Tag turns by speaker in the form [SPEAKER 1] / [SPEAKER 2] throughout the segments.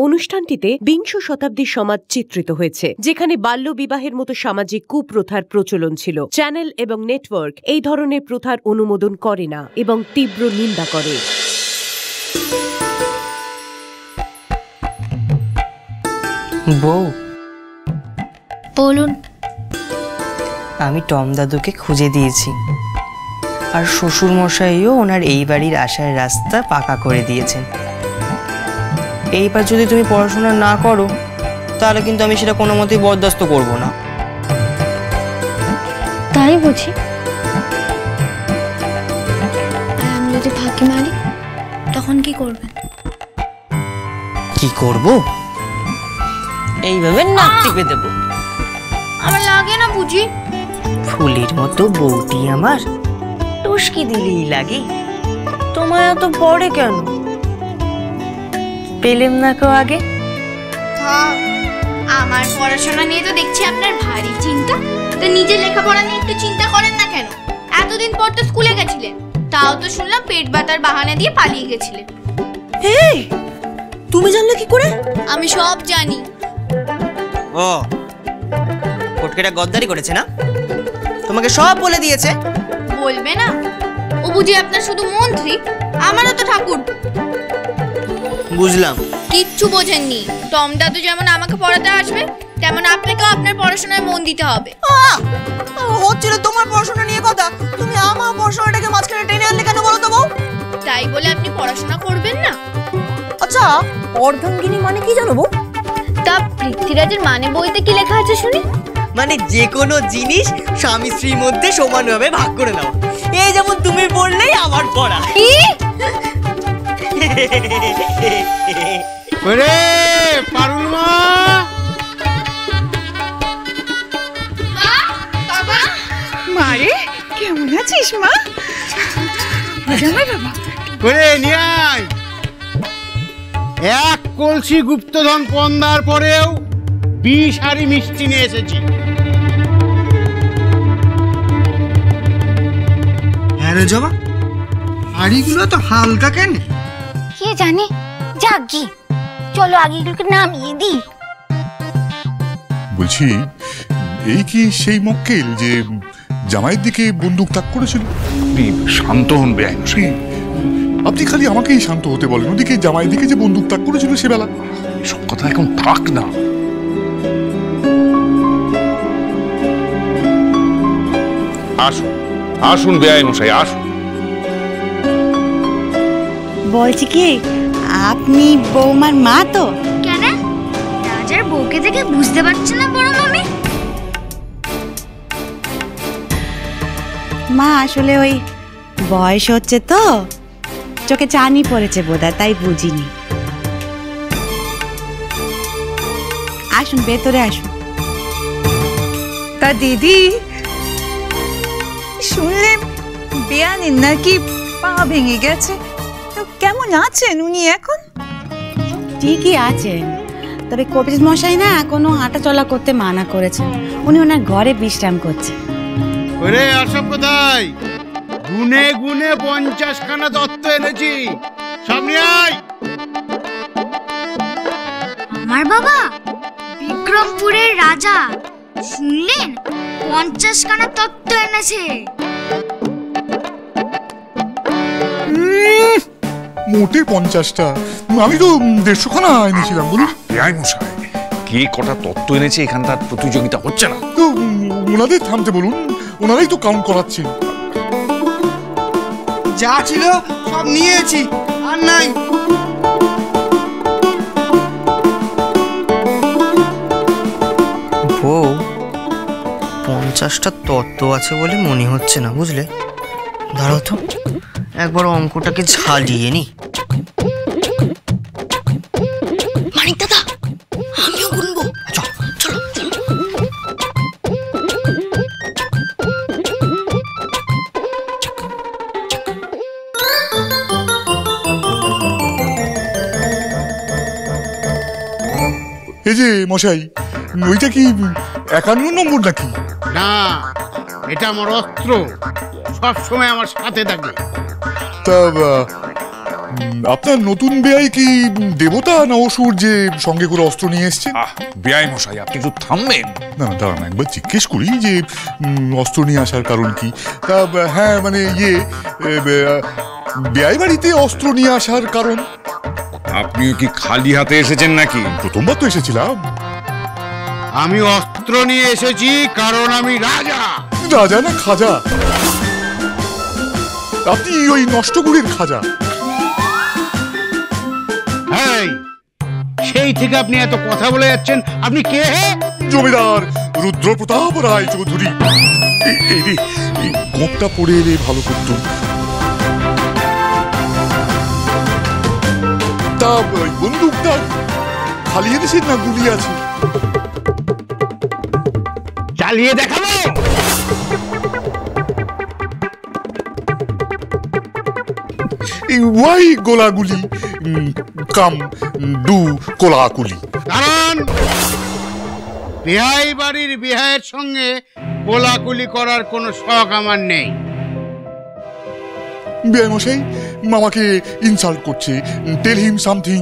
[SPEAKER 1] অনুষ্ঠানটিতে বিংশ শতাব্দীর সমাজ চিত্রিত হয়েছে, যেখানে বাল্যবিবাহের মতো সামাজিক কুপ্রথার প্রচলন ছিল। চ্যানেল এবং নেটওয়ার্ক এই ধরনের প্রথার অনুমোদন করে না এবং তীব্র নিন্দা করে।
[SPEAKER 2] বউ,
[SPEAKER 3] বলুন।
[SPEAKER 2] আমি টম দাদুকে খুঁজে দিয়েছি, আর শ্বশুর মশাইও ওনার এই বাড়ির আসার রাস্তা পাকা করে দিয়েছেন। এইবার যদি তুমি পড়াশোনা না করো, তাহলে কিন্তু আমি সেটা কোনো মতেই বরদাস্ত করব না।
[SPEAKER 3] তাই বুঝি? আমি যদি ফাঁকি মারি, তখন কি করবেন?
[SPEAKER 2] কি করব? এইভাবে নাক টিপে দেব।
[SPEAKER 3] আমার লাগে না বুঝি?
[SPEAKER 2] ফুলের মতো বউটি আমার টুসকি দিলেই লাগে। তোমায় এত পড়ে কেন? পেলেম না কেউ আগে?
[SPEAKER 3] আমার পড়াশোনা নিয়ে তো দেখছি আপনার ভারী চিন্তা। তো নিজের লেখাপড়া নিয়ে একটু চিন্তা করেন না কেন? এতদিন পর তো স্কুলে গেছিলেন, তাও তো শুনলাম পেট ব্যথার বাহানা দিয়ে পালিয়ে গেছিলেন।
[SPEAKER 2] এই, তুমি জানলে কি করে?
[SPEAKER 3] আমি সব জানি।
[SPEAKER 2] ও, কোটকেটা গদ্দারি করেছে না? তোমাকে সব বলে দিয়েছে?
[SPEAKER 3] বলবে না? ও বুঝি আপনার শুধু মন্ত্রী? আমারও তো ঠাকুর।
[SPEAKER 2] বুঝলাম।
[SPEAKER 3] কিচ্ছু বোঝেননি। টম দাদু যেমন আমাকে পড়াতে আসবে, তেমন আপনাকেও আপনার পড়াশোনায় মন দিতে হবে।
[SPEAKER 2] হচ্ছিল তোমার পড়াশোনা নিয়ে কথা, তুমি আমার পড়াশোনাটাকে মাঝখানে টেনে আনলে কেন বলো তো বউ?
[SPEAKER 3] তাই বলে আপনি পড়াশোনা করবেন না?
[SPEAKER 2] আচ্ছা, অর্ধাঙ্গিনী মানে কি জানো বউ?
[SPEAKER 3] তা পৃথ্বীরাজের মানে বইতে কি লেখা আছে শুনি?
[SPEAKER 2] মানে যে কোনো জিনিস স্বামী স্ত্রীর মধ্যে সমানভাবে ভাগ করে নাও। এই যেমন তুমি পড়লেই আমার পড়া।
[SPEAKER 3] কি?
[SPEAKER 4] ওরে পারুল মা!
[SPEAKER 3] বাবা!
[SPEAKER 5] মারে, কেমন আছিস মা? জামাই বাবা,
[SPEAKER 4] ওরে নিয়ে আয়। এক কলসি গুপ্তধন পন্দার পরেও 20 হাঁড়ি মিষ্টি নিয়ে এসেছি।
[SPEAKER 6] হ্যাঁ রে জবা, হাঁড়িগুলো তো হালকা কেন?
[SPEAKER 3] কে জানে, যাক কি, চলো আগে এগুলোকে নামিয়ে দিই।
[SPEAKER 7] বলছি, এই কি সেই মক্কেল যে জামাইয়ের দিকে বন্দুক তাক করেছিল? শান্ত হন বেআইন। আপনি খালি আমাকেই শান্ত হতে বলেন, ওদিকে জামাইয়ের দিকে যে বন্দুক তাক করেছিল সেবেলা। সব কথা এখন থাক না।
[SPEAKER 8] আসুন আসুন বেআইন মশাই, আসুন।
[SPEAKER 5] বলছি কি, আপনি বৌমার মা তো?
[SPEAKER 3] কেন, রাজার বউকে দেখে বুঝতে পারছেন না বড় মামি?
[SPEAKER 5] মা আসলে ওই বয়স হচ্ছে তো, চোখে চানি পড়েছে বোধহয়, তাই বুঝিনি। আসুন, ভেতরে আসুন।
[SPEAKER 9] তা দিদি, শুনলেন বেয়ানের নাকি পা ভেঙে গেছে। তো কেমন আছেন উনি এখন?
[SPEAKER 5] ঠিকই আছেন, তবে কবির মশাই না কোনো হাঁটা চলা করতে মানা করেছেন। উনি ওনার ঘরে বিশ্রাম করছেন।
[SPEAKER 4] ওরে আসব কোথায়? গুনে গুনে 50 খানা দত্ত এনেছি, সামনে আয়।
[SPEAKER 3] আমার বাবা বিক্রমপুরের রাজা, শুনলেন 50 খানা তত্ত্ব এনেছে।
[SPEAKER 7] মোটে 50টা, আমি তো 150 খানা এনেছিলাম। বলুন
[SPEAKER 8] বেআইন মশাই, কে কটা তত্ত্ব এনেছে এখানকার প্রতিযোগিতা হচ্ছে না
[SPEAKER 7] তো, ওনাদের থামতে বলুন, ওনারাই তো কাউন্ট করাচ্ছেন।
[SPEAKER 6] যা ছিল সব নিয়েছি, আর নাই।
[SPEAKER 2] বউ, 50টা তত্ত্ব আছে বলে মনে হচ্ছে না, বুঝলে? দাঁড়াও তো, একবার অঙ্কটাকে ঝালিয়ে নি। মানিক দাদা, আমিও গুনবো। চলো চলো চলো।
[SPEAKER 7] এই যে মশাই, ওইটা কি 51 নম্বর নাকি?
[SPEAKER 4] না, এটা আমার অস্ত্র, সব সময় আমার সাথে থাকে।
[SPEAKER 7] তা আপনার নতুন বেয়াই কি দেবতা না অসুর যে সঙ্গে করে অস্ত্র নিয়ে এসছেন?
[SPEAKER 8] বেয়াই মশাই, আপনি একটু থামবেন।
[SPEAKER 7] না না, দাঁড়ান একবার জিজ্ঞেস করি যে অস্ত্র নিয়ে আসার কারণ কি। হ্যাঁ মানে বেয়াই বাড়িতে অস্ত্র নিয়ে আসার কারণ?
[SPEAKER 8] আপনিও কি খালি হাতে এসেছেন নাকি?
[SPEAKER 7] প্রথমবার তো এসেছিলাম।
[SPEAKER 4] আমি অস্ত্র নিয়ে এসেছি কারণ আমি রাজা।
[SPEAKER 7] রাজা না খাজা? আপনি ওই নষ্টগুড়ির খাজা।
[SPEAKER 4] হ্যাঁ, সেই থেকে আপনি এত কথা বলে যাচ্ছেন। আপনি কে?
[SPEAKER 7] জমিদার রুদ্রপ্রতাপ রায় চৌধুরী। এই গোপটা পড়ে এলে ভালো করতো। তা বন্দুকটা খালি এনেছেন না গুলি আছে?
[SPEAKER 4] চালিয়ে দেখাবো।
[SPEAKER 7] ওয়াই গোলাগুলি কাম ডু কোলাকুলি।
[SPEAKER 4] কারণ বিহাই বাড়ির বিহাইয়ের সঙ্গে কোলাকুলি করার কোনো শখ আমার নেই।
[SPEAKER 7] বেয়াই মশাই মামাকে ইনসাল্ট করছে। টেল হিম সামথিং।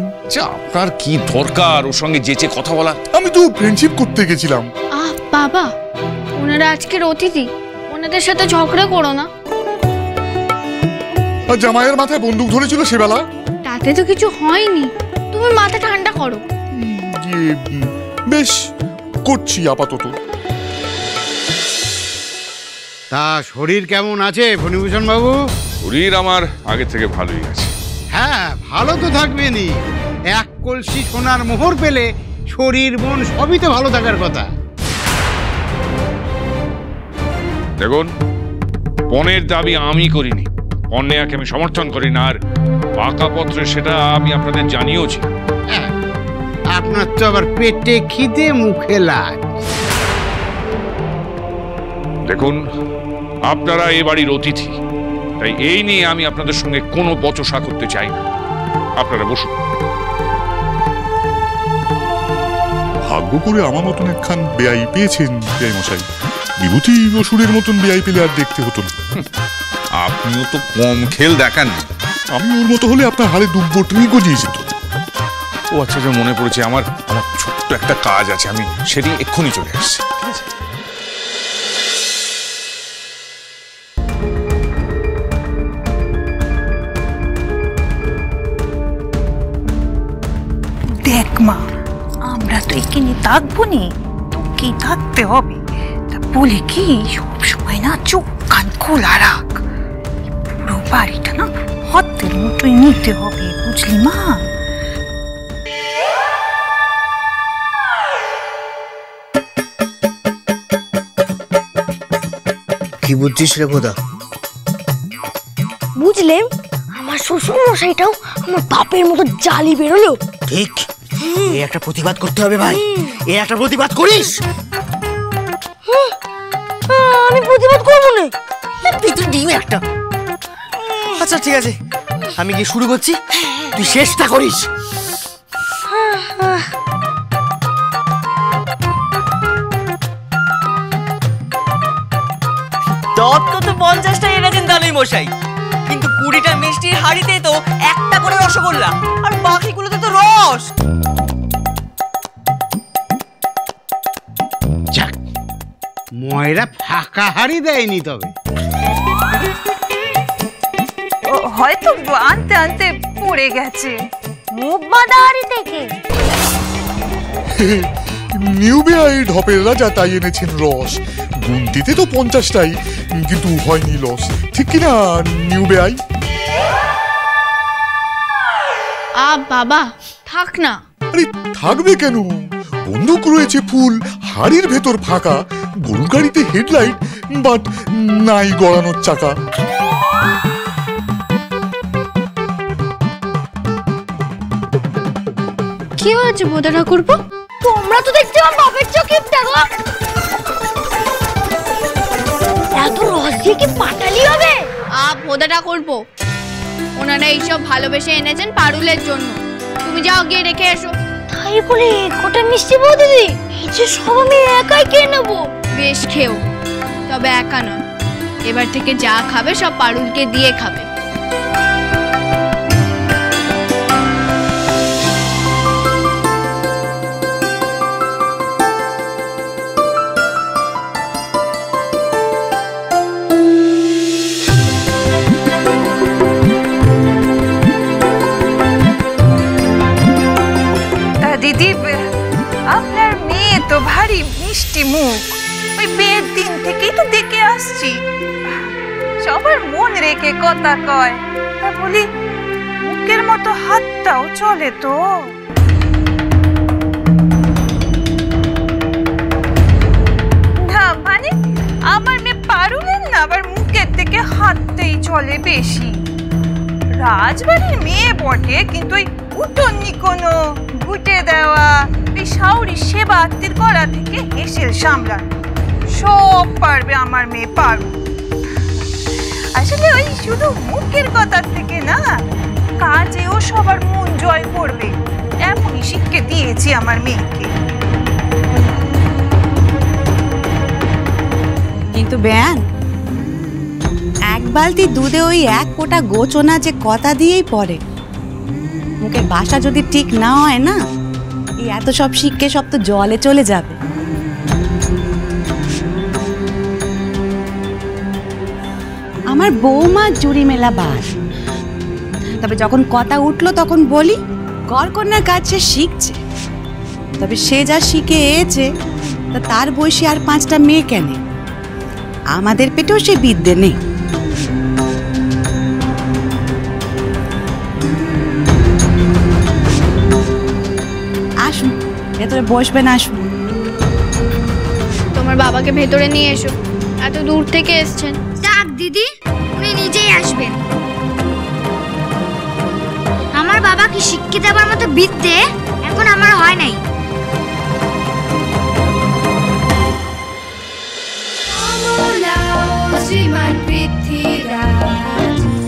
[SPEAKER 8] আপনার কি দরকার ওর সঙ্গে যেচে কথা বলা?
[SPEAKER 7] আমি তো ফ্রেন্ডশিপ করতে গেছিলাম।
[SPEAKER 3] বাবা, ওনারা আজকের অতিথি, ওনাদের সাথে ঝগড়া করো না।
[SPEAKER 7] আর জামাইয়ের মাথায় বন্দুক ধরেছিল সেবেলা।
[SPEAKER 3] তাতে তো কিছু হয়নি, তুমি মাথা ঠান্ডা করো।
[SPEAKER 7] বেশ করছি আপাতত।
[SPEAKER 4] তা শরীর কেমন আছে ফণিভূষণ বাবু?
[SPEAKER 8] শরীর আমার আগে থেকে ভালোই আছে।
[SPEAKER 4] হ্যাঁ, ভালো তো থাকবেনই। এক কলসি সোনার মোহর পেলে শরীর মন সবই তো ভালো থাকার কথা।
[SPEAKER 8] দেখুন, পণের দাবি আমি করিনি, পণ্যকে আমি সমর্থন করি না, আর পাকা পত্রে সেটা আমি আপনাদের জানিয়েছি।
[SPEAKER 4] আপনার তো আবার পেটে খিদে মুখে লাজ।
[SPEAKER 8] দেখুন, আপনারা এ বাড়ির অতিথি, তাই এই নিয়ে আমি আপনাদের সঙ্গে কোনো বচসা করতে চাই না। আপনারা বসুন।
[SPEAKER 7] ভাগ্য করে আমার মতন একখান বেয়াই পেয়েছেন বেয়াই মশাই। বিভূতি অসুরের মতন বেয়াই পেলে আর দেখতে হতো না।
[SPEAKER 8] আপনিও তো কম খেল দেখান।
[SPEAKER 7] আমি ওর মতো হলে আপনার হাড়ে দুব্বটনি গজিয়ে যেত।
[SPEAKER 8] ও আচ্ছা, যে মনে পড়েছে, আমার ছোট্ট একটা কাজ আছে, আমি সেটি এক্ষুনি চলে আসছি। ঠিক আছে?
[SPEAKER 9] দেখ মা, আমরা তো এখানে থাকবো নি, তোকেই থাকতে হবে। তা বলে কি সবসময় না চোখ কান খোলা রাখ। পুরো বাড়িটা না হাতের মতোই নিতে হবে, বুঝলি মা?
[SPEAKER 6] কি বুঝছিস রে বোদা?
[SPEAKER 10] বুঝলেন, আমার শ্বশুর মশাইটাও আমার বাপের মতো জালি বেরোলো।
[SPEAKER 6] ঠিক, এই একটা প্রতিবাদ করতে হবে ভাই। এই একটা প্রতিবাদ করিস।
[SPEAKER 10] আমি প্রতিবাদ করবো না।
[SPEAKER 6] তুই ডিম একটা। আচ্ছা ঠিক আছে, আমি গিয়ে শুরু করছি, তুই শেষটা করিস।
[SPEAKER 2] দত্ত তো 50টা এনেছেন দালুই মশাই, কিন্তু 20টা মিষ্টির হাড়িতে তো একটা করে রসগোল্লা, আর বাকিগুলোতে তো রস।
[SPEAKER 4] যাক, ময়রা ফাঁকা হাড়ি দেয়নি। তবে
[SPEAKER 9] হয়তো আনতে আনতে পড়ে গেছে।
[SPEAKER 10] মুখ বাঁধা হাড়ি থেকে
[SPEAKER 7] নিউ বেয়াই ঢপের রাজা তাই এনেছেন রস। গুনতিতে তো 50টাই, কিন্তু হয়নি লস। ঠিক কিনা নিউ বেয়াই?
[SPEAKER 3] বাবা থাক না।
[SPEAKER 7] আরে থাকবে কেন? বন্দুক রয়েছে ফুল, হাড়ির ভেতর ফাঁকা, গরুর গাড়িতে হেডলাইট, বাট নাই গড়ানোর চাকা।
[SPEAKER 3] কি হয়েছে বোধা ঠাকুরপো?
[SPEAKER 10] তোমরা তো দেখছি আমার বাপের চোখে দেখো। এত রস দিয়ে কি পাটালি হবে?
[SPEAKER 3] বোধা ঠাকুরপো, ওনারা এইসব ভালোবেসে এনেছেন পারুলের জন্য। তুমি যাও গিয়ে রেখে এসো।
[SPEAKER 10] তাই বলে গোটা মিষ্টি বউ দিদি, এই যে সব আমি একাই খেয়ে নেবো।
[SPEAKER 3] বেশ খেও, তবে একা নয়, এবার থেকে যা খাবে সব পারুলকে দিয়ে খাবে।
[SPEAKER 9] আবার মন রেখে কথা কয়। তা বলি মুখের মতো হাতটাও চলে তো? না মানে আমার মেয়ে পারুলেন না আবার মুখের থেকে হাতটাই চলে বেশি। রাজবাড়ির মেয়ে বটে, কিন্তু ওই উঠোনি কোনো গুটে দেওয়া, এই শাউরি সেবা আত্মীর করা থেকে হেসেল সামলানো সব পারবে আমার মেয়ে পারু। আসলে ওই শুধু মুখের কথা থেকে না, কাজেও সবার মন জয় করবে এমনই শিক্ষা দিয়েছি আমার মেয়েকে।
[SPEAKER 5] কিন্তু বেয়ান, এক বালতি দুধে ওই এক ফোঁটা গোচনা যে কথা দিয়েই পড়ে, মুখের ভাষা যদি ঠিক না হয় না, এই এত সব শিক্ষে সব তো জলে চলে যাবে। আমার বৌমা জুড়ি মেলা বাস, তবে যখন কথা উঠলো তখন বলি গড়কন্যার কাজ সে শিখছে, তবে সে যা শিখে এসেছে তা তার বয়সী আর 5টা মেয়ে কেন? আমাদের পেটেও সে বিদ্যে নেই। আসুন, ভেতরে বসবেন, আসুন।
[SPEAKER 3] তোমার বাবাকে ভেতরে নিয়ে এসো, এত দূর থেকে এসছেন।
[SPEAKER 10] ডাক দিদি, উনি নিজেই আসবেন। আমার বাবাকে শিক্ষা দেওয়ার মতো বিদ্যে এখন আমার হয় নাই।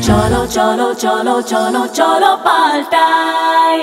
[SPEAKER 11] চলো চলো চলো চলো চলো পাল্টাই।